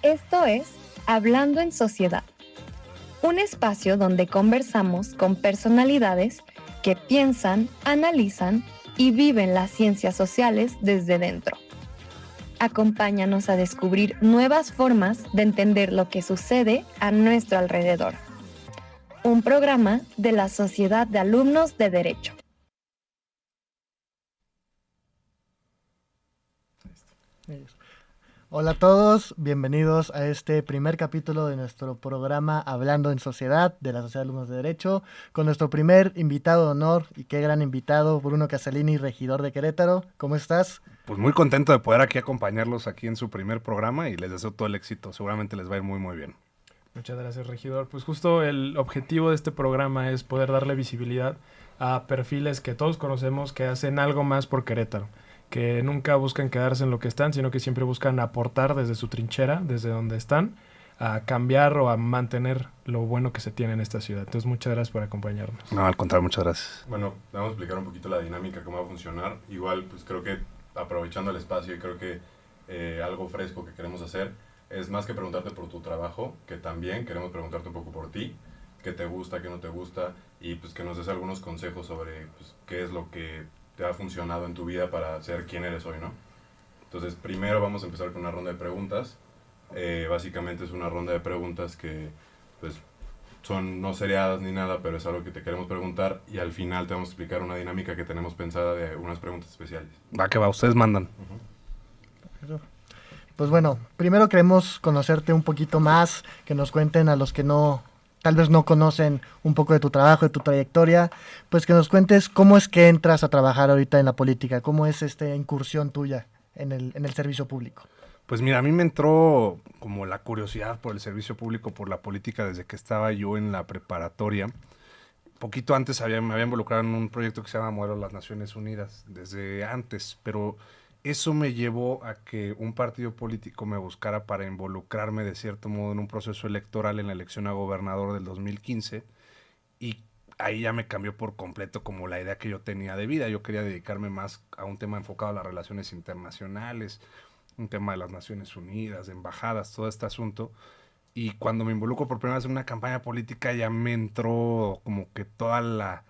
Esto es Hablando en Sociedad, un espacio donde conversamos con personalidades que piensan, analizan y viven las ciencias sociales desde dentro. Acompáñanos a descubrir nuevas formas de entender lo que sucede a nuestro alrededor. Un programa de la Sociedad de Alumnos de Derecho. Hola a todos, bienvenidos a este primer capítulo de nuestro programa Hablando en Sociedad de la Sociedad de Alumnos de Derecho, con nuestro primer invitado de honor, y qué gran invitado, Bruno Casalini, regidor de Querétaro. ¿Cómo estás? Pues muy contento de poder aquí acompañarlos aquí en su primer programa y les deseo todo el éxito, seguramente les va a ir muy muy bien. Muchas gracias, regidor. Pues justo el objetivo de este programa es poder darle visibilidad a perfiles que todos conocemos que hacen algo más por Querétaro, que nunca buscan quedarse en lo que están, sino que siempre buscan aportar desde su trinchera, desde donde están, a cambiar o a mantener lo bueno que se tiene en esta ciudad. Entonces, muchas gracias por acompañarnos. No, al contrario, muchas gracias. Bueno, vamos a explicar un poquito la dinámica, cómo va a funcionar. Igual, pues creo que aprovechando el espacio y creo que algo fresco que queremos hacer es más que preguntarte por tu trabajo, que también queremos preguntarte un poco por ti, qué te gusta, qué no te gusta, y pues que nos des algunos consejos sobre pues, qué es lo que te ha funcionado en tu vida para ser quien eres hoy, ¿no? Entonces, primero vamos a empezar con una ronda de preguntas. Básicamente es una ronda de preguntas que pues son no seriadas ni nada, pero es algo que te queremos preguntar y al final te vamos a explicar una dinámica que tenemos pensada de unas preguntas especiales. Va que va, ustedes mandan. Pues bueno, primero queremos conocerte un poquito más, que nos cuenten a los que tal vez no conocen un poco de tu trabajo, de tu trayectoria, pues que nos cuentes cómo es que entras a trabajar ahorita en la política, cómo es esta incursión tuya en el servicio público. Pues mira, a mí me entró como la curiosidad por el servicio público, por la política desde que estaba yo en la preparatoria. Poquito antes me había involucrado en un proyecto que se llama Modelo de las Naciones Unidas, desde antes, pero eso me llevó a que un partido político me buscara para involucrarme de cierto modo en un proceso electoral en la elección a gobernador del 2015 y ahí ya me cambió por completo como la idea que yo tenía de vida. Yo quería dedicarme más a un tema enfocado a las relaciones internacionales, un tema de las Naciones Unidas, de embajadas, todo este asunto. Y cuando me involucro por primera vez en una campaña política ya me entró como que toda la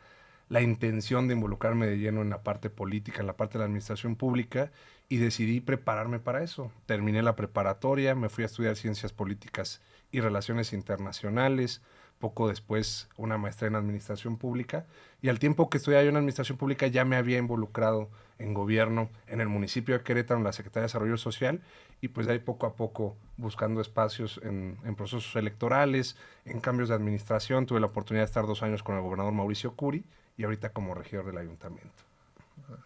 intención de involucrarme de lleno en la parte política, en la parte de la administración pública y decidí prepararme para eso. Terminé la preparatoria, me fui a estudiar ciencias políticas y relaciones internacionales, poco después una maestría en administración pública y al tiempo que estudiaba yo en administración pública ya me había involucrado en gobierno en el municipio de Querétaro, en la Secretaría de Desarrollo Social y pues de ahí poco a poco buscando espacios en procesos electorales, en cambios de administración. Tuve la oportunidad de estar 2 años con el gobernador Mauricio Curi y ahorita como regidor del ayuntamiento.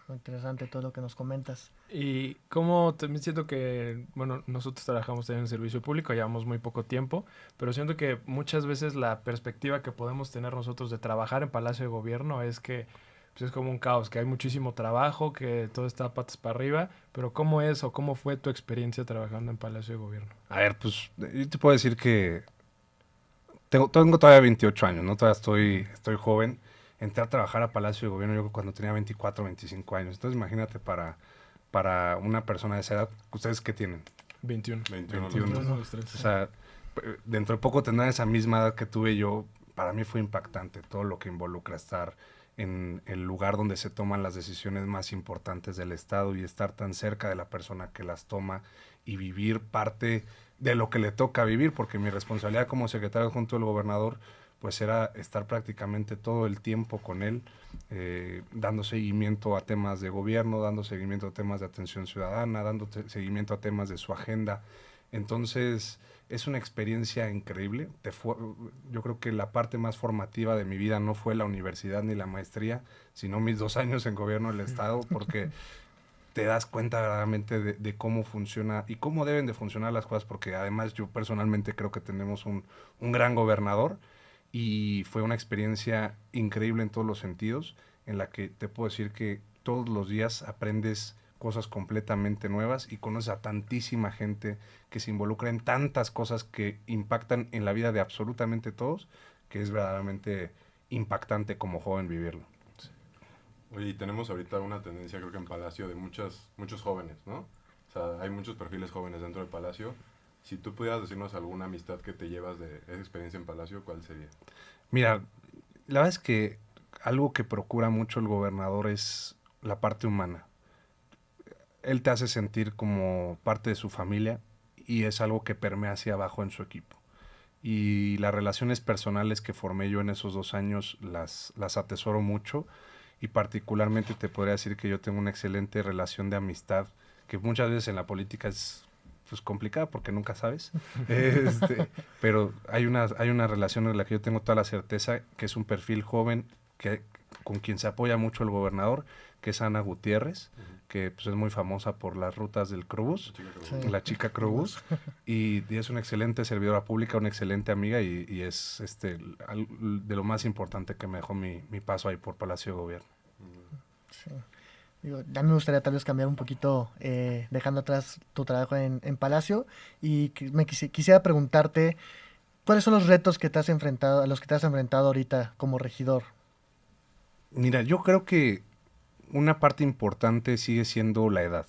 Interesante todo lo que nos comentas. Y como también siento que, bueno, nosotros trabajamos también en servicio público, llevamos muy poco tiempo, pero siento que muchas veces la perspectiva que podemos tener nosotros de trabajar en Palacio de Gobierno es que pues, es como un caos, que hay muchísimo trabajo, que todo está patas para arriba, pero ¿cómo es o cómo fue tu experiencia trabajando en Palacio de Gobierno? A ver, pues yo te puedo decir que tengo todavía 28 años, ¿no? Todavía estoy joven. Entré a trabajar a Palacio de Gobierno yo cuando tenía 24, 25 años. Entonces imagínate para una persona de esa edad, ¿ustedes qué tienen? 21. 21. Los tres. O sea, dentro de poco tendrán esa misma edad que tuve yo. Para mí fue impactante todo lo que involucra estar en el lugar donde se toman las decisiones más importantes del Estado y estar tan cerca de la persona que las toma y vivir parte de lo que le toca vivir, porque mi responsabilidad como secretario junto al gobernador pues era estar prácticamente todo el tiempo con él, dando seguimiento a temas de gobierno, dando seguimiento a temas de atención ciudadana, dando seguimiento a temas de su agenda. Entonces es una experiencia increíble. Yo creo que la parte más formativa de mi vida no fue la universidad ni la maestría, sino mis 2 años en gobierno del Estado, porque te das cuenta verdaderamente de cómo funciona y cómo deben de funcionar las cosas, porque además yo personalmente creo que tenemos un gran gobernador y fue una experiencia increíble en todos los sentidos, en la que te puedo decir que todos los días aprendes cosas completamente nuevas y conoces a tantísima gente que se involucra en tantas cosas que impactan en la vida de absolutamente todos, que es verdaderamente impactante como joven vivirlo. Oye, y tenemos ahorita una tendencia, creo que en Palacio, de muchos jóvenes, ¿no? O sea, hay muchos perfiles jóvenes dentro del Palacio. Si tú pudieras decirnos alguna amistad que te llevas de esa experiencia en Palacio, ¿cuál sería? Mira, la verdad es que algo que procura mucho el gobernador es la parte humana. Él te hace sentir como parte de su familia y es algo que permea hacia abajo en su equipo. Y las relaciones personales que formé yo en esos 2 años las atesoro mucho y particularmente te podría decir que yo tengo una excelente relación de amistad que muchas veces en la política es pues complicada porque nunca sabes. Pero hay una relación en la que yo tengo toda la certeza que es un perfil joven con quien se apoya mucho el gobernador, que es Ana Gutiérrez, que pues, es muy famosa por las rutas del Crobús, la chica Crobús, y es una excelente servidora pública, una excelente amiga y es de lo más importante que me dejó mi paso ahí por Palacio de Gobierno. Sí. Digo, ya me gustaría tal vez cambiar un poquito, dejando atrás tu trabajo en Palacio, y quisiera preguntarte, ¿cuáles son los retos que te has enfrentado, a los que te has enfrentado ahorita como regidor? Mira, yo creo que una parte importante sigue siendo la edad.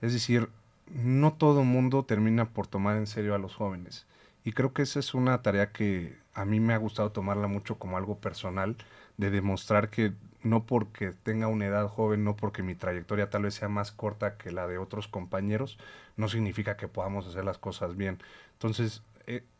Es decir, no todo mundo termina por tomar en serio a los jóvenes. Y creo que esa es una tarea que a mí me ha gustado tomarla mucho como algo personal, de demostrar que no porque tenga una edad joven, no porque mi trayectoria tal vez sea más corta que la de otros compañeros, no significa que podamos hacer las cosas bien. Entonces,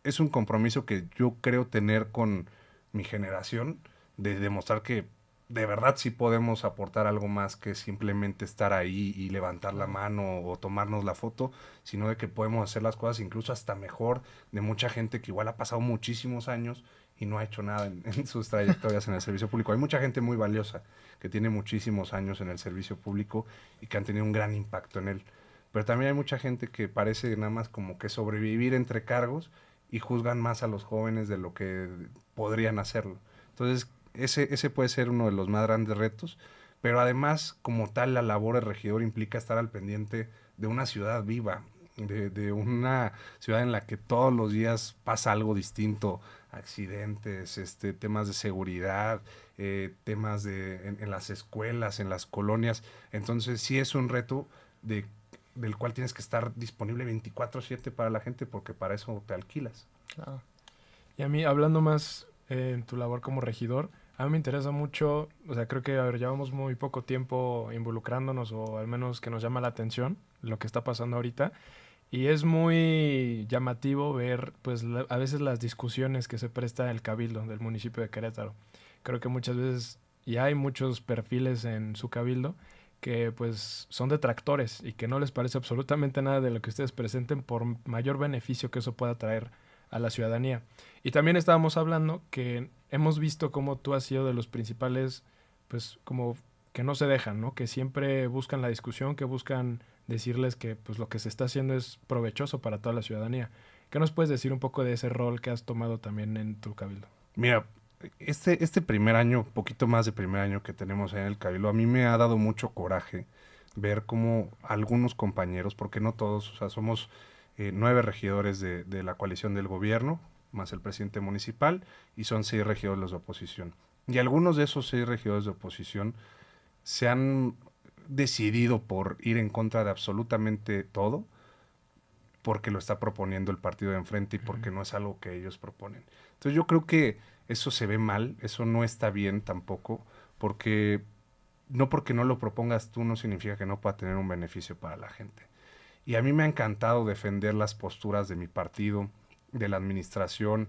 es un compromiso que yo creo tener con mi generación, de demostrar que de verdad sí podemos aportar algo más que simplemente estar ahí y levantar la mano o tomarnos la foto, sino de que podemos hacer las cosas incluso hasta mejor, de mucha gente que igual ha pasado muchísimos años y no ha hecho nada en sus trayectorias en el servicio público. Hay mucha gente muy valiosa que tiene muchísimos años en el servicio público y que han tenido un gran impacto en él. Pero también hay mucha gente que parece nada más como que sobrevivir entre cargos y juzgan más a los jóvenes de lo que podrían hacerlo. Entonces, ese puede ser uno de los más grandes retos, pero además, como tal, la labor de regidor implica estar al pendiente de una ciudad viva, de una ciudad en la que todos los días pasa algo distinto, accidentes, temas de seguridad, temas en las escuelas, en las colonias. Entonces, sí es un reto del cual tienes que estar disponible 24/7 para la gente, porque para eso te alquilas. Claro. Y a mí, hablando más en tu labor como regidor, a mí me interesa mucho, o sea, creo que llevamos muy poco tiempo involucrándonos, o al menos que nos llama la atención lo que está pasando ahorita, y es muy llamativo ver, pues, a veces las discusiones que se presta en el cabildo del municipio de Querétaro. Creo que muchas veces, y hay muchos perfiles en su cabildo, que pues son detractores y que no les parece absolutamente nada de lo que ustedes presenten por mayor beneficio que eso pueda traer a la ciudadanía. Y también estábamos hablando que hemos visto cómo tú has sido de los principales, pues como que no se dejan, ¿no? Que siempre buscan la discusión, que buscan decirles que pues lo que se está haciendo es provechoso para toda la ciudadanía. ¿Qué nos puedes decir un poco de ese rol que has tomado también en tu cabildo? Mira, este primer año, poquito más de primer año que tenemos en el cabildo, a mí me ha dado mucho coraje ver cómo algunos compañeros, porque no todos, o sea, somos 9 regidores de la coalición del gobierno, más el presidente municipal, y son 6 regidores de oposición. Y algunos de esos 6 regidores de oposición se han decidido por ir en contra de absolutamente todo, porque lo está proponiendo el partido de enfrente y porque no es algo que ellos proponen. Entonces yo creo que eso se ve mal, eso no está bien tampoco, porque no lo propongas tú no significa que no pueda tener un beneficio para la gente. Y a mí me ha encantado defender las posturas de mi partido, de la administración,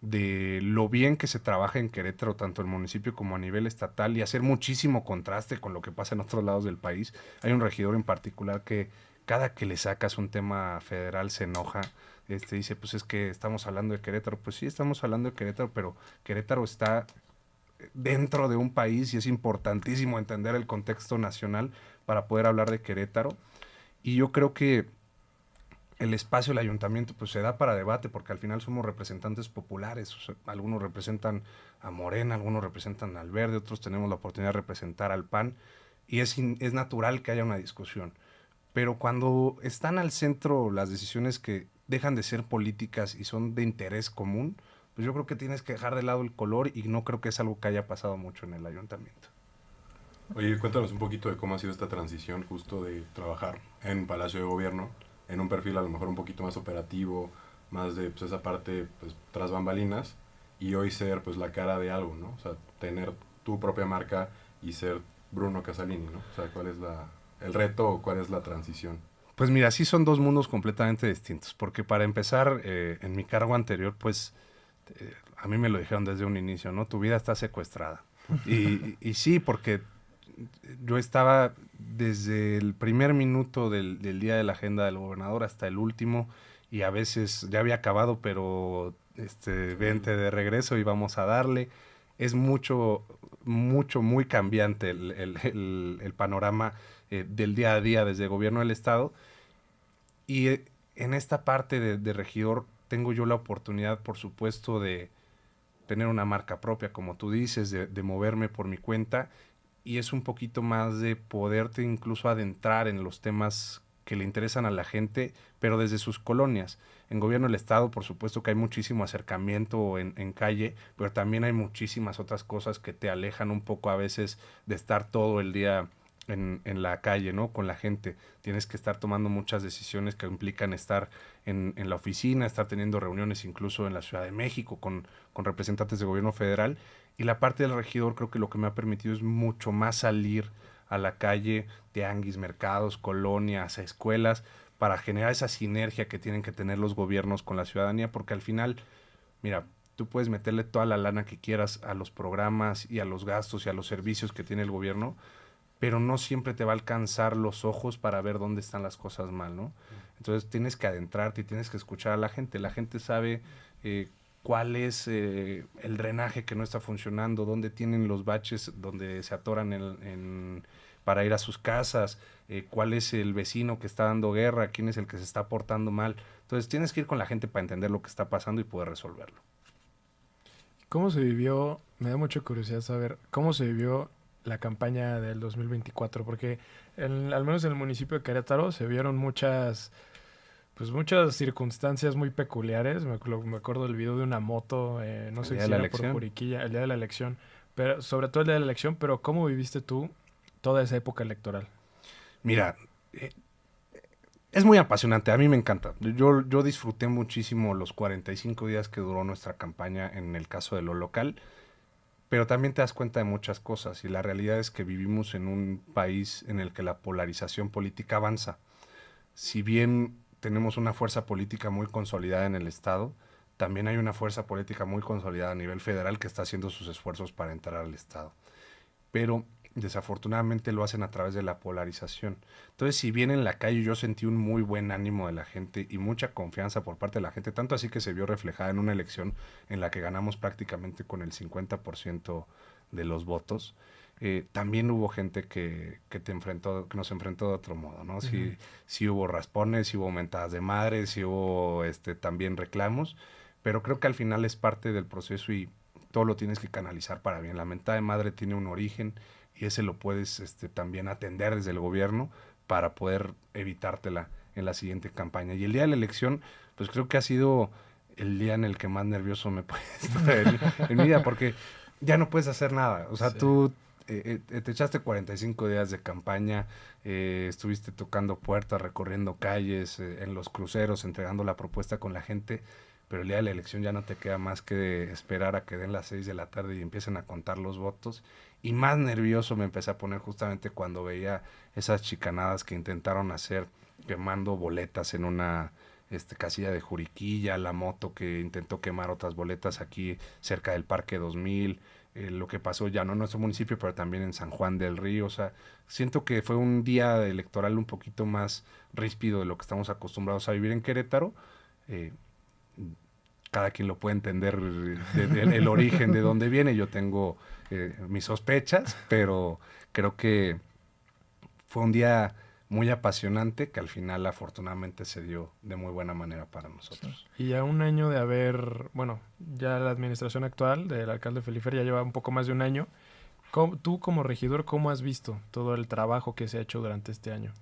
de lo bien que se trabaja en Querétaro, tanto el municipio como a nivel estatal, y hacer muchísimo contraste con lo que pasa en otros lados del país. Hay un regidor en particular que cada que le sacas un tema federal se enoja, dice, pues es que estamos hablando de Querétaro. Pues sí, estamos hablando de Querétaro, pero Querétaro está dentro de un país y es importantísimo entender el contexto nacional para poder hablar de Querétaro. Y yo creo que el espacio del ayuntamiento pues se da para debate, porque al final somos representantes populares. O sea, algunos representan a Morena, algunos representan al Verde, otros tenemos la oportunidad de representar al PAN, y es natural que haya una discusión. Pero cuando están al centro las decisiones que dejan de ser políticas y son de interés común, pues yo creo que tienes que dejar de lado el color, y no creo que es algo que haya pasado mucho en el ayuntamiento. Oye, cuéntanos un poquito de cómo ha sido esta transición justo de trabajar en Palacio de Gobierno en un perfil a lo mejor un poquito más operativo, más de pues, esa parte pues, tras bambalinas, y hoy ser pues la cara de algo, ¿no? O sea, tener tu propia marca y ser Bruno Casalini, ¿no? O sea, ¿cuál es el reto o cuál es la transición? Pues mira, sí son dos mundos completamente distintos, porque para empezar, en mi cargo anterior, pues a mí me lo dijeron desde un inicio, ¿no? Tu vida está secuestrada. Y sí, porque yo estaba desde el primer minuto del día de la agenda del gobernador hasta el último, y a veces ya había acabado, pero vente de regreso y vamos a darle. Es muy cambiante el panorama del día a día desde el gobierno del estado. Y en esta parte de regidor tengo yo la oportunidad, por supuesto, de tener una marca propia, como tú dices, de moverme por mi cuenta, y es un poquito más de poderte incluso adentrar en los temas que le interesan a la gente, pero desde sus colonias. En gobierno del estado, por supuesto que hay muchísimo acercamiento en calle, pero también hay muchísimas otras cosas que te alejan un poco a veces de estar todo el día en la calle, ¿no? Con la gente. Tienes que estar tomando muchas decisiones que implican estar en la oficina, estar teniendo reuniones incluso en la Ciudad de México con representantes del gobierno federal. Y la parte del regidor creo que lo que me ha permitido es mucho más salir a la calle, tianguis, mercados, colonias, escuelas, para generar esa sinergia que tienen que tener los gobiernos con la ciudadanía, porque al final, mira, tú puedes meterle toda la lana que quieras a los programas y a los gastos y a los servicios que tiene el gobierno, pero no siempre te va a alcanzar los ojos para ver dónde están las cosas mal, ¿no? Entonces tienes que adentrarte y tienes que escuchar a la gente. La gente sabe cuál es el drenaje que no está funcionando, dónde tienen los baches, donde se atoran para ir a sus casas, cuál es el vecino que está dando guerra, quién es el que se está portando mal. Entonces tienes que ir con la gente para entender lo que está pasando y poder resolverlo. ¿Cómo se vivió? Me da mucha curiosidad saber cómo se vivió la campaña del 2024, porque al menos en el municipio de Querétaro se vieron muchas circunstancias muy peculiares. Me acuerdo del video de una moto, no sé si era por Juriquilla, el día de la elección, pero sobre todo el día de la elección, pero ¿cómo viviste tú toda esa época electoral? Mira, es muy apasionante, a mí me encanta. Yo disfruté muchísimo los 45 días que duró nuestra campaña en el caso de lo local, pero también te das cuenta de muchas cosas, y la realidad es que vivimos en un país en el que la polarización política avanza. Si bien tenemos una fuerza política muy consolidada en el estado, también hay una fuerza política muy consolidada a nivel federal que está haciendo sus esfuerzos para entrar al estado. Pero desafortunadamente lo hacen a través de la polarización. Entonces, si bien en la calle yo sentí un muy buen ánimo de la gente y mucha confianza por parte de la gente, tanto así que se vio reflejada en una elección en la que ganamos prácticamente con el 50% de los votos, también hubo gente que nos enfrentó de otro modo, ¿no? Uh-huh. Sí hubo raspones, sí hubo mentadas de madre, sí hubo también reclamos, pero creo que al final es parte del proceso y todo lo tienes que canalizar para bien. La mentada de madre tiene un origen y ese lo puedes también atender desde el gobierno para poder evitártela en la siguiente campaña. Y el día de la elección, pues creo que ha sido el día en el que más nervioso me puede estar en mi vida, porque ya no puedes hacer nada. O sea, sí. Tú te echaste 45 días de campaña, estuviste tocando puertas, recorriendo calles, en los cruceros, entregando la propuesta con la gente, pero el día de la elección ya no te queda más que esperar a que den las 6 de la tarde y empiecen a contar los votos. Y más nervioso me empecé a poner justamente cuando veía esas chicanadas que intentaron hacer, quemando boletas en una casilla de Juriquilla, la moto que intentó quemar otras boletas aquí cerca del Parque 2000, lo que pasó ya no en nuestro municipio, pero también en San Juan del Río. O sea, siento que fue un día electoral un poquito más ríspido de lo que estamos acostumbrados a vivir en Querétaro. Cada quien lo puede entender el origen de dónde viene. Yo tengo mis sospechas, pero creo que fue un día muy apasionante que al final afortunadamente se dio de muy buena manera para nosotros. Y a un año de haber, ya la administración actual del alcalde Felifer ya lleva un poco más de un año. Tú como regidor, ¿cómo has visto todo el trabajo que se ha hecho durante este año?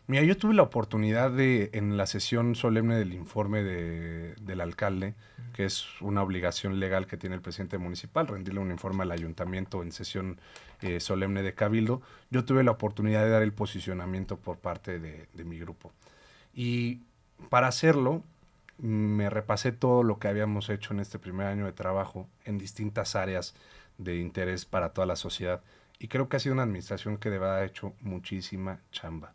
Mira, yo tuve la oportunidad en la sesión solemne del informe del alcalde, que es una obligación legal que tiene el presidente municipal, rendirle un informe al ayuntamiento en sesión solemne de cabildo. Yo tuve la oportunidad de dar el posicionamiento por parte de mi grupo. Y Para hacerlo, me repasé todo lo que habíamos hecho en este primer año de trabajo en distintas áreas de interés para toda la sociedad. Y creo que ha sido una administración que de verdad ha hecho muchísima chamba.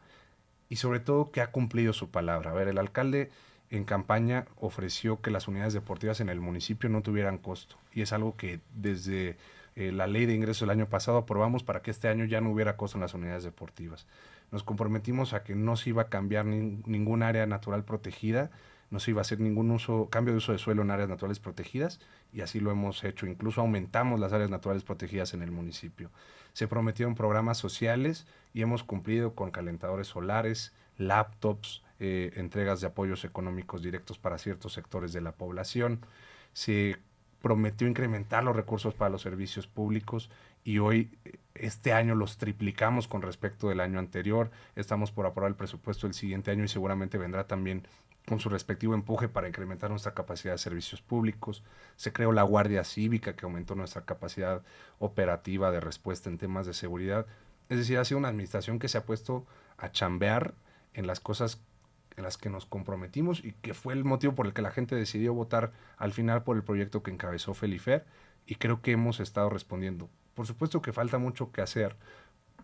Y sobre todo que ha cumplido su palabra. A ver, el alcalde en campaña ofreció que las unidades deportivas en el municipio no tuvieran costo. Y es algo que desde la ley de ingresos del año pasado aprobamos para que este año ya no hubiera costo en las unidades deportivas. Nos comprometimos a que no se iba a cambiar ningún área natural protegida, no se iba a hacer ningún cambio de uso de suelo en áreas naturales protegidas, y así lo hemos hecho. Incluso aumentamos las áreas naturales protegidas en el municipio. Se prometieron programas sociales y hemos cumplido con calentadores solares, laptops, entregas de apoyos económicos directos para ciertos sectores de la población. Se prometió incrementar los recursos para los servicios públicos y hoy, este año, los triplicamos con respecto del año anterior. Estamos por aprobar el presupuesto del siguiente año y seguramente vendrá también con su respectivo empuje para incrementar nuestra capacidad de servicios públicos. Se creó la Guardia Cívica, que aumentó nuestra capacidad operativa de respuesta en temas de seguridad. Es decir, ha sido una administración que se ha puesto a chambear en las cosas en las que nos comprometimos y que fue el motivo por el que la gente decidió votar al final por el proyecto que encabezó Felifer, y creo que hemos estado respondiendo. Por supuesto que falta mucho que hacer,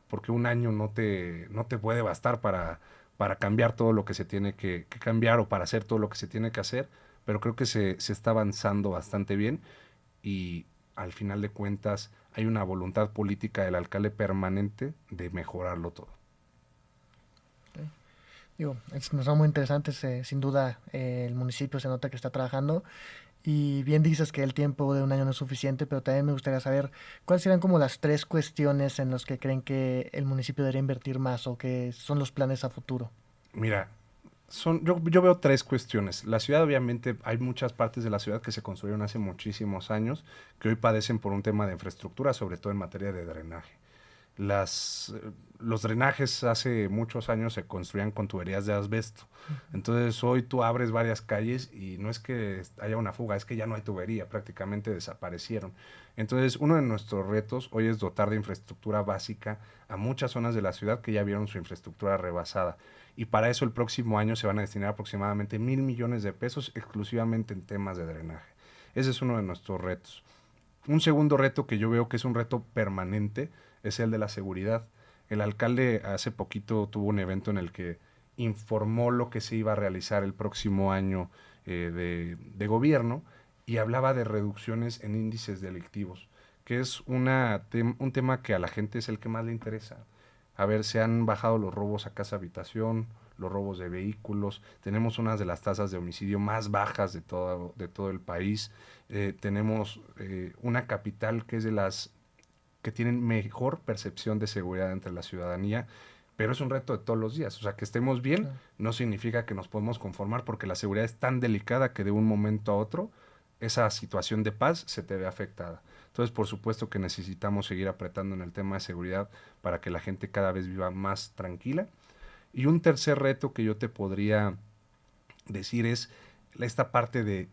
porque un año no te puede bastar para cambiar todo lo que se tiene que cambiar o para hacer todo lo que se tiene que hacer, pero creo que se está avanzando bastante bien y al final de cuentas hay una voluntad política del alcalde permanente de mejorarlo todo. Digo, son muy interesantes, sin duda el municipio se nota que está trabajando y bien dices que el tiempo de un año no es suficiente, pero también me gustaría saber cuáles serían como las 3 cuestiones en las que creen que el municipio debería invertir más o que son los planes a futuro. Mira, yo veo 3 cuestiones. La ciudad, obviamente, hay muchas partes de la ciudad que se construyeron hace muchísimos años que hoy padecen por un tema de infraestructura, sobre todo en materia de drenaje. Los drenajes hace muchos años se construían con tuberías de asbesto. Entonces hoy tú abres varias calles y no es que haya una fuga, es que ya no hay tubería, prácticamente desaparecieron. Entonces uno de nuestros retos hoy es dotar de infraestructura básica a muchas zonas de la ciudad que ya vieron su infraestructura rebasada. Y para eso el próximo año se van a destinar aproximadamente 1,000 millones de pesos exclusivamente en temas de drenaje. Ese es uno de nuestros retos. Un segundo reto que yo veo que es un reto permanente es el de la seguridad. El alcalde hace poquito tuvo un evento en el que informó lo que se iba a realizar el próximo año de gobierno y hablaba de reducciones en índices delictivos, que es un tema que a la gente es el que más le interesa. A ver, se han bajado los robos a casa-habitación, los robos de vehículos, tenemos unas de las tasas de homicidio más bajas de todo el país, tenemos una capital que es de las que tienen mejor percepción de seguridad entre la ciudadanía, pero es un reto de todos los días. O sea, que estemos bien no significa que nos podemos conformar, porque la seguridad es tan delicada que de un momento a otro esa situación de paz se te ve afectada. Entonces, por supuesto que necesitamos seguir apretando en el tema de seguridad para que la gente cada vez viva más tranquila. Y un tercer reto que yo te podría decir es esta parte de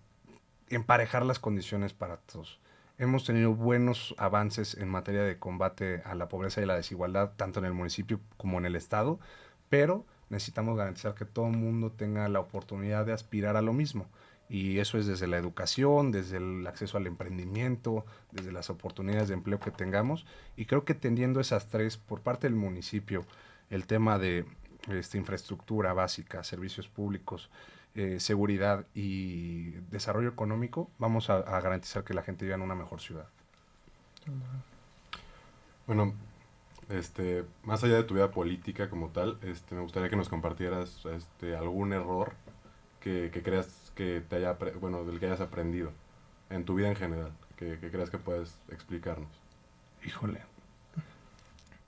emparejar las condiciones para todos. Hemos tenido buenos avances en materia de combate a la pobreza y la desigualdad, tanto en el municipio como en el estado, pero necesitamos garantizar que todo el mundo tenga la oportunidad de aspirar a lo mismo. Y eso es desde la educación, desde el acceso al emprendimiento, desde las oportunidades de empleo que tengamos. Y creo que teniendo esas 3 por parte del municipio, el tema de infraestructura básica, servicios públicos, seguridad y desarrollo económico, vamos a garantizar que la gente viva en una mejor ciudad. Bueno, más allá de tu vida política como tal, me gustaría que nos compartieras algún error que creas que del que hayas aprendido en tu vida en general, que creas que puedes explicarnos. Híjole,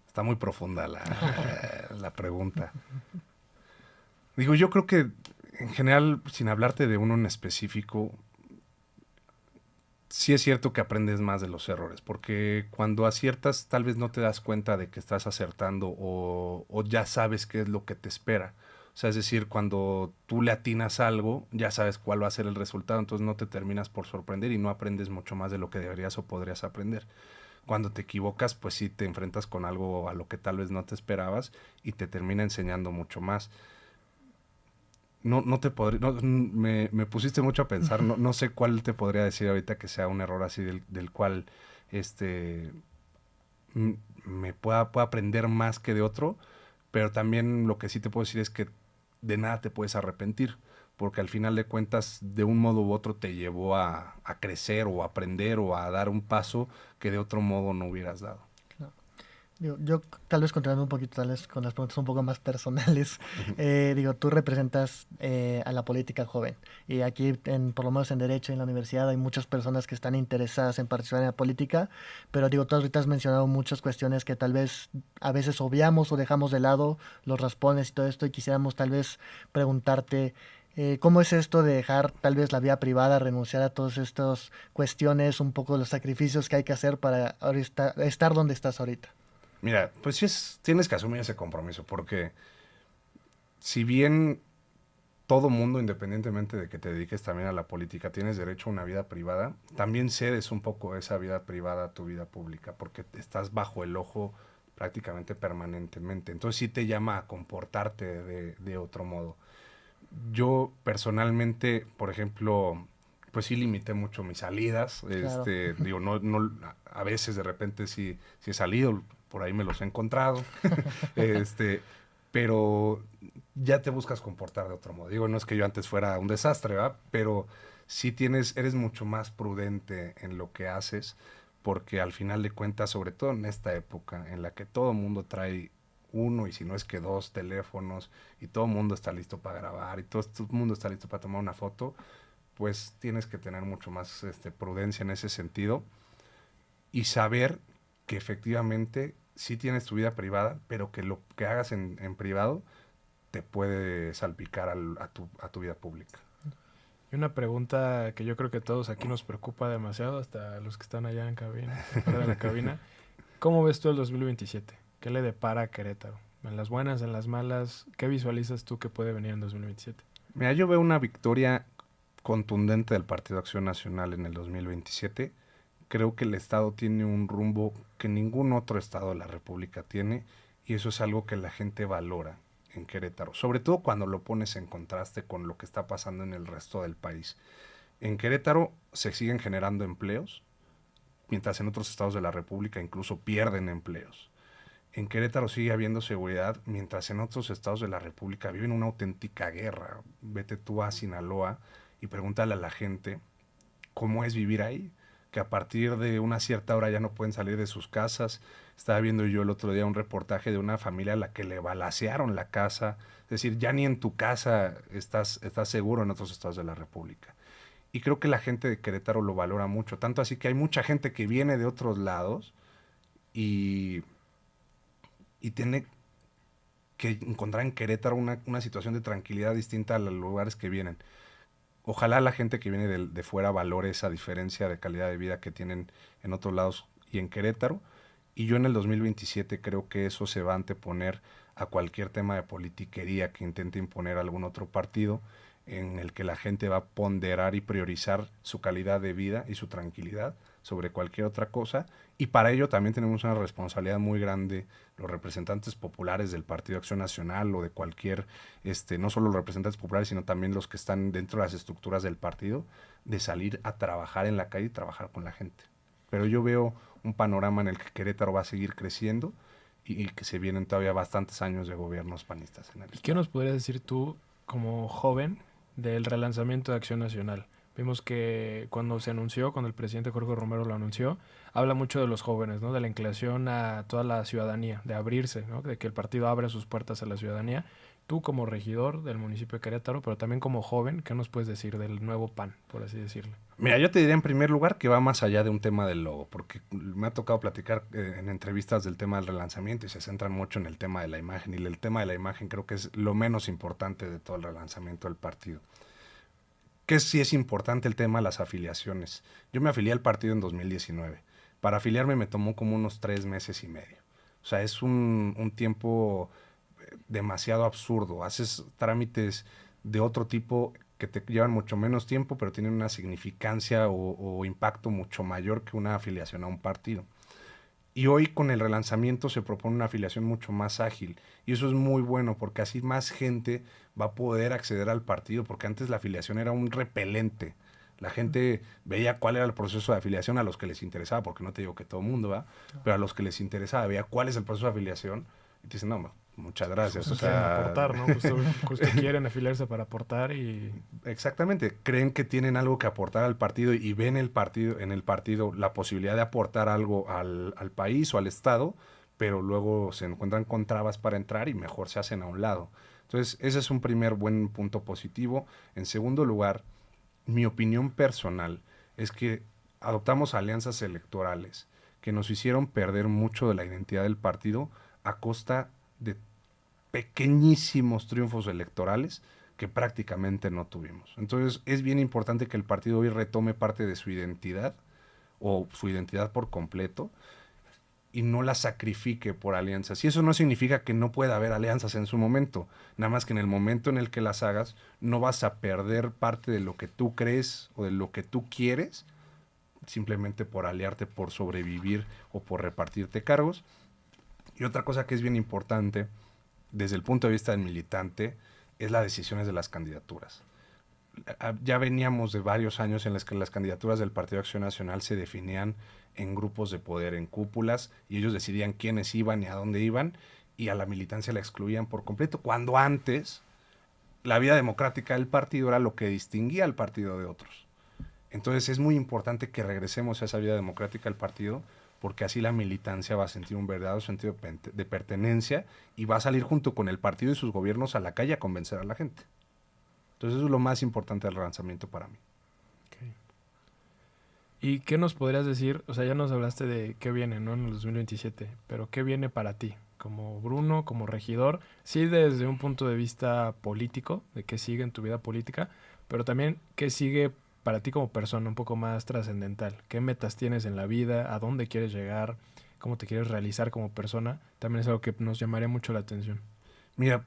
está muy profunda la pregunta. Digo, yo creo que en general, sin hablarte de uno en específico, sí es cierto que aprendes más de los errores, porque cuando aciertas tal vez no te das cuenta de que estás acertando o ya sabes qué es lo que te espera. O sea, es decir, cuando tú le atinas algo, ya sabes cuál va a ser el resultado, entonces no te terminas por sorprender y no aprendes mucho más de lo que deberías o podrías aprender. Cuando te equivocas, pues sí te enfrentas con algo a lo que tal vez no te esperabas y te termina enseñando mucho más. no te podría, me pusiste mucho a pensar, no sé cuál te podría decir ahorita que sea un error así del cual me pueda aprender más que de otro, pero también lo que sí te puedo decir es que de nada te puedes arrepentir, porque al final de cuentas, de un modo u otro te llevó a crecer o a aprender o a dar un paso que de otro modo no hubieras dado. Yo tal vez continuando un poquito tal vez con las preguntas un poco más personales, tú representas a la política joven y aquí por lo menos en Derecho en la universidad hay muchas personas que están interesadas en participar en la política, pero tú ahorita has mencionado muchas cuestiones que tal vez a veces obviamos o dejamos de lado, los raspones y todo esto, y quisiéramos tal vez preguntarte ¿cómo es esto de dejar tal vez la vida privada, renunciar a todas estas cuestiones, un poco los sacrificios que hay que hacer para estar donde estás ahorita? Mira, pues sí tienes que asumir ese compromiso, porque si bien todo mundo, independientemente de que te dediques también a la política, tienes derecho a una vida privada, también cedes un poco esa vida privada a tu vida pública, porque estás bajo el ojo prácticamente permanentemente. Entonces sí te llama a comportarte de otro modo. Yo personalmente, por ejemplo, pues sí limité mucho mis salidas. Claro. Digo, a veces de repente sí he salido, por ahí me los he encontrado. Pero ya te buscas comportar de otro modo. Digo, no es que yo antes fuera un desastre, ¿verdad? Pero sí eres mucho más prudente en lo que haces, porque al final de cuentas, sobre todo en esta época en la que todo el mundo trae uno y si no es que dos teléfonos y todo el mundo está listo para grabar y todo el mundo está listo para tomar una foto, pues tienes que tener mucho más prudencia en ese sentido y saber que efectivamente sí tienes tu vida privada, pero que lo que hagas en privado te puede salpicar a tu vida pública. Y una pregunta que yo creo que a todos aquí nos preocupa demasiado, hasta los que están allá en cabina, fuera de la cabina. ¿Cómo ves tú el 2027? ¿Qué le depara a Querétaro? En las buenas, en las malas, ¿qué visualizas tú que puede venir en 2027? Mira, yo veo una victoria contundente del Partido Acción Nacional en el 2027. Creo que el Estado tiene un rumbo que ningún otro Estado de la República tiene y eso es algo que la gente valora en Querétaro, sobre todo cuando lo pones en contraste con lo que está pasando en el resto del país. En Querétaro se siguen generando empleos, mientras en otros estados de la República incluso pierden empleos. En Querétaro sigue habiendo seguridad, mientras en otros estados de la República viven una auténtica guerra. Vete tú a Sinaloa y pregúntale a la gente cómo es vivir ahí, que a partir de una cierta hora ya no pueden salir de sus casas. Estaba viendo yo el otro día un reportaje de una familia a la que le balacearon la casa. Es decir, ya ni en tu casa estás seguro en otros estados de la República. Y creo que la gente de Querétaro lo valora mucho, tanto así que hay mucha gente que viene de otros lados y tiene que encontrar en Querétaro una situación de tranquilidad distinta a los lugares que vienen. Ojalá la gente que viene de fuera valore esa diferencia de calidad de vida que tienen en otros lados y en Querétaro. Y yo en el 2027 creo que eso se va a anteponer a cualquier tema de politiquería que intente imponer algún otro partido, en el que la gente va a ponderar y priorizar su calidad de vida y su tranquilidad sobre cualquier otra cosa, y para ello también tenemos una responsabilidad muy grande los representantes populares del Partido Acción Nacional o de cualquier, no solo los representantes populares, sino también los que están dentro de las estructuras del partido, de salir a trabajar en la calle y trabajar con la gente. Pero yo veo un panorama en el que Querétaro va a seguir creciendo y que se vienen todavía bastantes años de gobiernos panistas en el ¿Y qué nos podrías decir tú, como joven, del relanzamiento de Acción Nacional? Vimos que cuando el presidente Jorge Romero lo anunció, habla mucho de los jóvenes, ¿no? De la inclusión a toda la ciudadanía, de abrirse, ¿no? De que el partido abre sus puertas a la ciudadanía. Tú como regidor del municipio de Querétaro, pero también como joven, ¿qué nos puedes decir del nuevo PAN, por así decirlo? Mira, yo te diría en primer lugar que va más allá de un tema del logo, porque me ha tocado platicar en entrevistas del tema del relanzamiento y se centran mucho en el tema de la imagen, y el tema de la imagen creo que es lo menos importante de todo el relanzamiento del partido. Que sí es importante el tema de las afiliaciones. Yo me afilié al partido en 2019. Para afiliarme me tomó como unos 3 meses y medio. O sea, es un tiempo demasiado absurdo. Haces trámites de otro tipo que te llevan mucho menos tiempo, pero tienen una significancia o impacto mucho mayor que una afiliación a un partido. Y hoy con el relanzamiento se propone una afiliación mucho más ágil. Y eso es muy bueno porque así más gente va a poder acceder al partido, porque antes la afiliación era un repelente. La gente veía cuál era el proceso de afiliación a los que les interesaba, porque no te digo que todo el mundo va, pero a los que les interesaba, veía cuál es el proceso de afiliación y te dicen, no, muchas gracias. Justo quieren aportar, ¿no? Justo quieren afiliarse para aportar y... Exactamente, creen que tienen algo que aportar al partido y ven en el partido la posibilidad de aportar algo al país o al Estado, pero luego se encuentran con trabas para entrar y mejor se hacen a un lado. Entonces, ese es un primer buen punto positivo. En segundo lugar, mi opinión personal es que adoptamos alianzas electorales que nos hicieron perder mucho de la identidad del partido a costa de pequeñísimos triunfos electorales que prácticamente no tuvimos. Entonces es bien importante que el partido hoy retome parte de su identidad o su identidad por completo y no la sacrifique por alianzas. Y eso no significa que no pueda haber alianzas en su momento, nada más que en el momento en el que las hagas no vas a perder parte de lo que tú crees o de lo que tú quieres simplemente por aliarte, por sobrevivir o por repartirte cargos. Y otra cosa que es bien importante desde el punto de vista del militante es las decisiones de las candidaturas. Ya veníamos de varios años en los que las candidaturas del Partido Acción Nacional se definían en grupos de poder, en cúpulas, y ellos decidían quiénes iban y a dónde iban, y a la militancia la excluían por completo, cuando antes la vida democrática del partido era lo que distinguía al partido de otros. Entonces es muy importante que regresemos a esa vida democrática del partido, porque así la militancia va a sentir un verdadero sentido de pertenencia y va a salir junto con el partido y sus gobiernos a la calle a convencer a la gente. Entonces eso es lo más importante del relanzamiento para mí. Okay. ¿Y qué nos podrías decir? O sea, ya nos hablaste de qué viene, ¿no? En el 2027, pero ¿qué viene para ti? Como Bruno, como regidor, sí desde un punto de vista político, de qué sigue en tu vida política, pero también qué sigue para ti como persona, un poco más trascendental. ¿Qué metas tienes en la vida? ¿A dónde quieres llegar? ¿Cómo te quieres realizar como persona? También es algo que nos llamaría mucho la atención. Mira,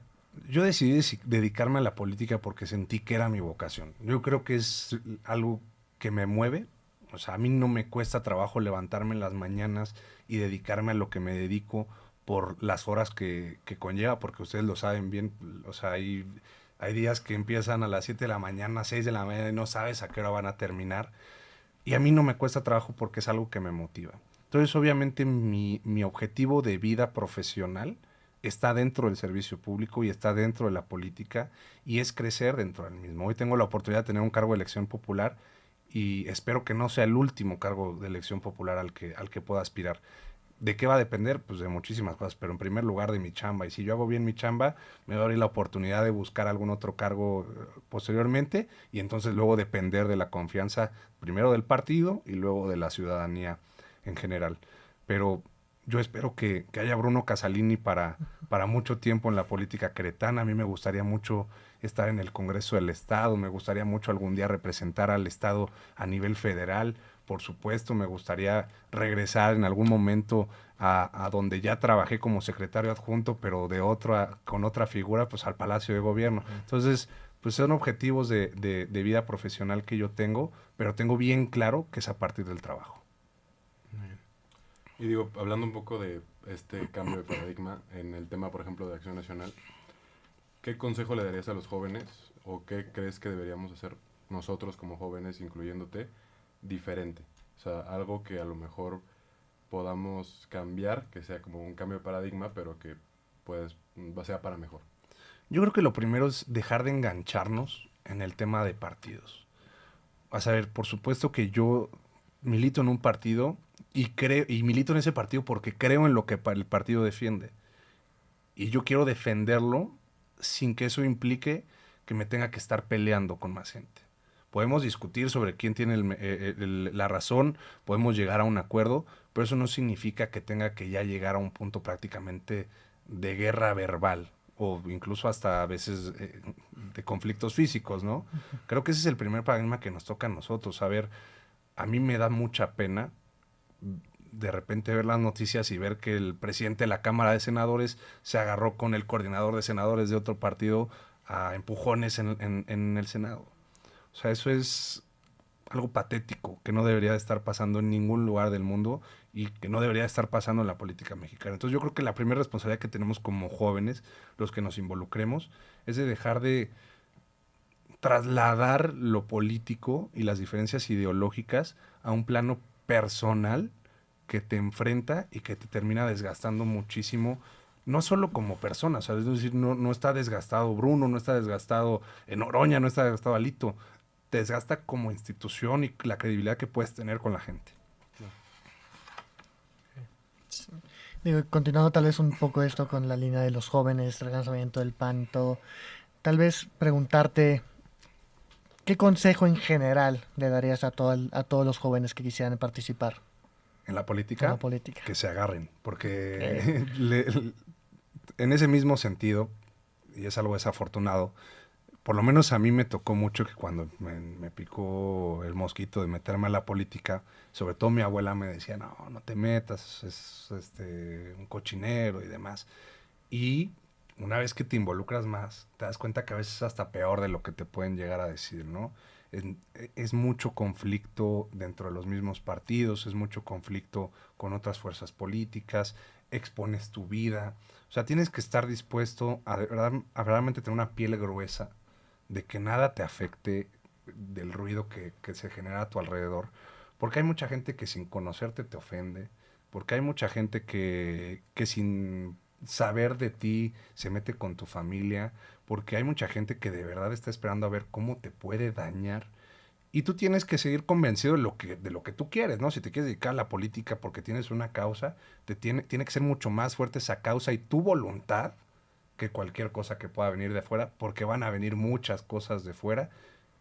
yo decidí dedicarme a la política porque sentí que era mi vocación. Yo creo que es algo que me mueve. O sea, a mí no me cuesta trabajo levantarme en las mañanas y dedicarme a lo que me dedico por las horas que conlleva, porque ustedes lo saben bien. O sea, hay días que empiezan a las 7 de la mañana, 6 de la mañana y no sabes a qué hora van a terminar. Y a mí no me cuesta trabajo porque es algo que me motiva. Entonces, obviamente, mi objetivo de vida profesional está dentro del servicio público y está dentro de la política y es crecer dentro del mismo. Hoy tengo la oportunidad de tener un cargo de elección popular y espero que no sea el último cargo de elección popular al que pueda aspirar. ¿De qué va a depender? Pues de muchísimas cosas, pero en primer lugar de mi chamba. Y si yo hago bien mi chamba, me va a abrir la oportunidad de buscar algún otro cargo posteriormente y entonces luego depender de la confianza primero del partido y luego de la ciudadanía en general. Pero yo espero que haya Bruno Casalini para mucho tiempo en la política queretana. A mí me gustaría mucho estar en el Congreso del Estado, me gustaría mucho algún día representar al Estado a nivel federal. Por supuesto, me gustaría regresar en algún momento a donde ya trabajé como secretario adjunto, pero con otra figura, pues al Palacio de Gobierno. Entonces, pues son objetivos de vida profesional que yo tengo, pero tengo bien claro que es a partir del trabajo. Y digo, hablando un poco de este cambio de paradigma en el tema, por ejemplo, de Acción Nacional, ¿qué consejo le darías a los jóvenes o qué crees que deberíamos hacer nosotros como jóvenes, incluyéndote, diferente? O sea, algo que a lo mejor podamos cambiar, que sea como un cambio de paradigma, pero que pues sea para mejor. Yo creo que lo primero es dejar de engancharnos en el tema de partidos. A saber, por supuesto que yo milito en un partido y milito en ese partido porque creo en lo que el partido defiende. Y yo quiero defenderlo sin que eso implique que me tenga que estar peleando con más gente. Podemos discutir sobre quién tiene la razón, podemos llegar a un acuerdo, pero eso no significa que tenga que ya llegar a un punto prácticamente de guerra verbal o incluso hasta a veces de conflictos físicos, ¿no? Creo que ese es el primer paradigma que nos toca a nosotros. A ver, a mí me da mucha pena de repente ver las noticias y ver que el presidente de la Cámara de Senadores se agarró con el coordinador de senadores de otro partido a empujones en el Senado. O sea, eso es algo patético que no debería de estar pasando en ningún lugar del mundo y que no debería estar pasando en la política mexicana. Entonces yo creo que la primera responsabilidad que tenemos como jóvenes, los que nos involucremos, es de dejar de trasladar lo político y las diferencias ideológicas a un plano personal que te enfrenta y que te termina desgastando muchísimo, no solo como persona, ¿sabes? Es decir, no está desgastado Bruno, no está desgastado Noroña, no está desgastado Alito, te desgasta como institución y la credibilidad que puedes tener con la gente. Digo, continuando tal vez un poco esto con la línea de los jóvenes, el lanzamiento del PAN y todo, tal vez preguntarte, ¿qué consejo en general le darías a todos los jóvenes que quisieran participar En la política, en la política? que se agarren, porque en ese mismo sentido, y es algo desafortunado, por lo menos a mí me tocó mucho que cuando me picó el mosquito de meterme a la política, sobre todo mi abuela me decía, no te metas, es un cochinero y demás. Y una vez que te involucras más, te das cuenta que a veces es hasta peor de lo que te pueden llegar a decir, ¿no? Es mucho conflicto dentro de los mismos partidos, es mucho conflicto con otras fuerzas políticas, expones tu vida. O sea, tienes que estar dispuesto a verdaderamente tener una piel gruesa de que nada te afecte del ruido que se genera a tu alrededor. Porque hay mucha gente que sin conocerte te ofende, porque hay mucha gente que sin saber de ti se mete con tu familia, porque hay mucha gente que de verdad está esperando a ver cómo te puede dañar. Y tú tienes que seguir convencido de lo que tú quieres, ¿no? Si te quieres dedicar a la política porque tienes una causa, tiene que ser mucho más fuerte esa causa y tu voluntad que cualquier cosa que pueda venir de afuera, porque van a venir muchas cosas de fuera,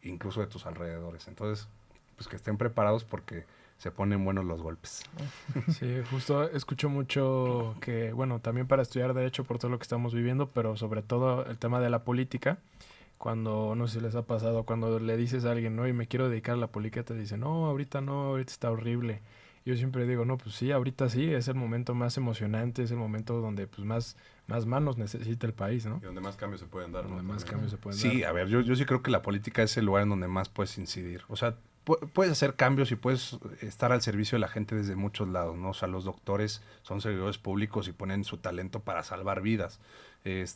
incluso de tus alrededores. Entonces, pues que estén preparados porque se ponen buenos los golpes. Sí, justo escucho mucho que, bueno, también para estudiar derecho por todo lo que estamos viviendo, pero sobre todo el tema de la política, cuando, no sé si les ha pasado, cuando le dices a alguien, no, y me quiero dedicar a la política, te dice, no, ahorita está horrible. Yo siempre digo, no, pues sí, ahorita sí, es el momento más emocionante, es el momento donde pues más manos necesita el país, ¿no? Y donde más cambios se pueden dar, ¿no? Donde más También. cambios se pueden dar. Sí, a ver, yo sí creo que la política es el lugar en donde más puedes incidir. O sea, puedes hacer cambios y puedes estar al servicio de la gente desde muchos lados, ¿no? O sea, los doctores son servidores públicos y ponen su talento para salvar vidas.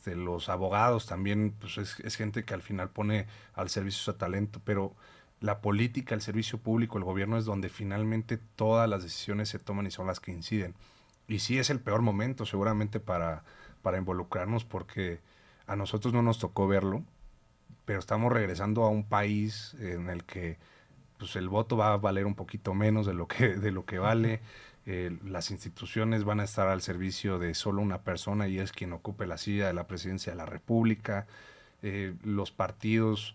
Los abogados también, pues es gente que al final pone al servicio su talento, pero la política, el servicio público, el gobierno es donde finalmente todas las decisiones se toman y son las que inciden. Y sí es el peor momento seguramente para involucrarnos porque a nosotros no nos tocó verlo, pero estamos regresando a un país en el que pues el voto va a valer un poquito menos de lo que vale. Las instituciones van a estar al servicio de solo una persona y es quien ocupe la silla de la presidencia de la República. Los partidos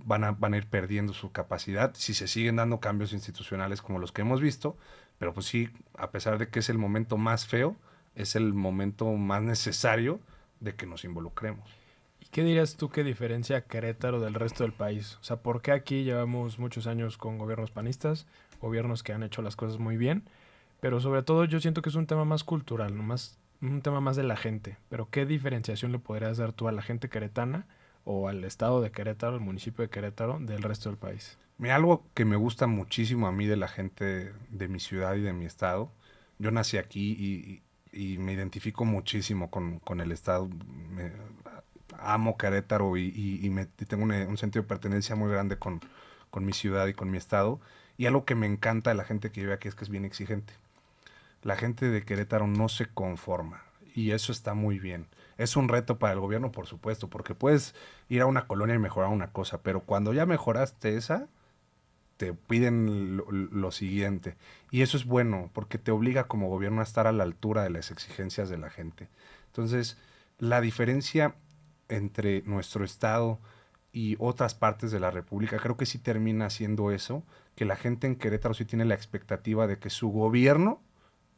van a ir perdiendo su capacidad si se siguen dando cambios institucionales como los que hemos visto, pero pues sí, a pesar de que es el momento más feo, es el momento más necesario de que nos involucremos. ¿Y qué dirías tú que diferencia a Querétaro del resto del país? O sea, ¿por qué aquí llevamos muchos años con gobiernos panistas, gobiernos que han hecho las cosas muy bien? Pero sobre todo yo siento que es un tema más cultural, ¿no? Un tema más de la gente. Pero ¿qué diferenciación le podrías dar tú a la gente queretana o al estado de Querétaro, al municipio de Querétaro, del resto del país? Mira, algo que me gusta muchísimo a mí de la gente de mi ciudad y de mi estado, yo nací aquí y me identifico muchísimo con el estado. Amo Querétaro y tengo un sentido de pertenencia muy grande con mi ciudad y con mi estado. Y algo que me encanta de la gente que vive aquí es que es bien exigente. La gente de Querétaro no se conforma y eso está muy bien. Es un reto para el gobierno, por supuesto, porque puedes ir a una colonia y mejorar una cosa, pero cuando ya mejoraste esa, te piden lo siguiente. Y eso es bueno, porque te obliga como gobierno a estar a la altura de las exigencias de la gente. Entonces, la diferencia entre nuestro estado y otras partes de la República, creo que sí termina siendo eso, que la gente en Querétaro sí tiene la expectativa de que su gobierno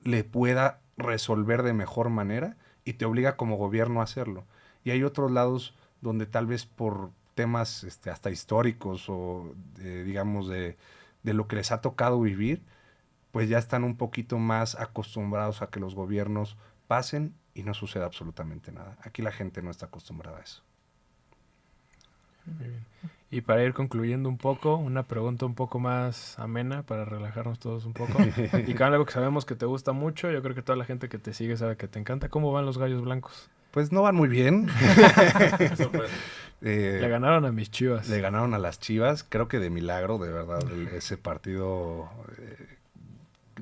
le pueda resolver de mejor manera y te obliga como gobierno a hacerlo. Y hay otros lados donde tal vez por temas hasta históricos o digamos de lo que les ha tocado vivir, pues ya están un poquito más acostumbrados a que los gobiernos pasen y no suceda absolutamente nada. Aquí la gente no está acostumbrada a eso. Muy bien. Y para ir concluyendo un poco, una pregunta un poco más amena para relajarnos todos un poco. Y con algo que sabemos que te gusta mucho, yo creo que toda la gente que te sigue sabe que te encanta. ¿Cómo van los Gallos Blancos? Pues no van muy bien. Qué sorpresa. Le ganaron a mis Chivas. Le ganaron a las Chivas, creo que de milagro, de verdad, ese partido,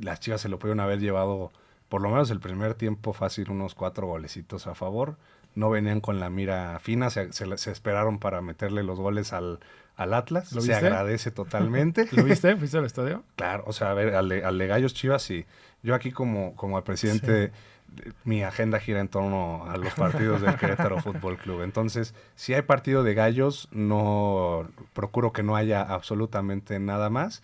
las Chivas se lo pudieron haber llevado, por lo menos el primer tiempo fácil, unos 4 golecitos a favor. No venían con la mira fina, se esperaron para meterle los goles al Atlas. ¿Lo Se viste? agradece totalmente. ¿Lo viste? ¿Fuiste al estadio? Claro, o sea, a ver, al de Gallos Chivas, sí. Yo aquí como el presidente, mi agenda gira en torno a los partidos del Querétaro Fútbol Club. Entonces, si hay partido de Gallos, no procuro que no haya absolutamente nada más.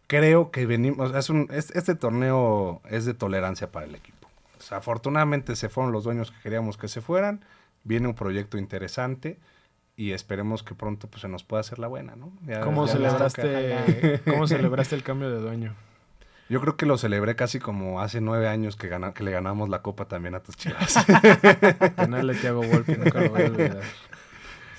Creo que venimos, este torneo es de tolerancia para el equipo. O sea, afortunadamente se fueron los dueños que queríamos que se fueran. Viene un proyecto interesante y esperemos que pronto pues, se nos pueda hacer la buena, ¿no? ¿Cómo Ya nos toca. celebraste el cambio de dueño? Yo creo que lo celebré casi como hace 9 años que le ganamos la copa también a tus Chivas. Penal de Thiago Volpi, nunca lo voy a olvidar.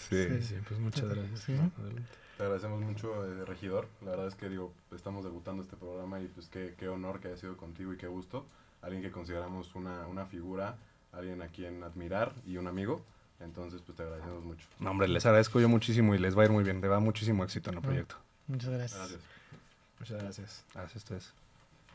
Sí. Sí, pues muchas gracias. Sí. Adelante. Te agradecemos mucho, regidor. La verdad es que digo, estamos debutando este programa y pues qué honor que haya sido contigo y qué gusto. Alguien que consideramos una figura, alguien a quien admirar y un amigo. Entonces, pues te agradecemos mucho. No, hombre, les agradezco yo muchísimo y les va a ir muy bien. Le va muchísimo éxito en el proyecto. Muchas gracias. Gracias. Muchas gracias. Gracias a ustedes.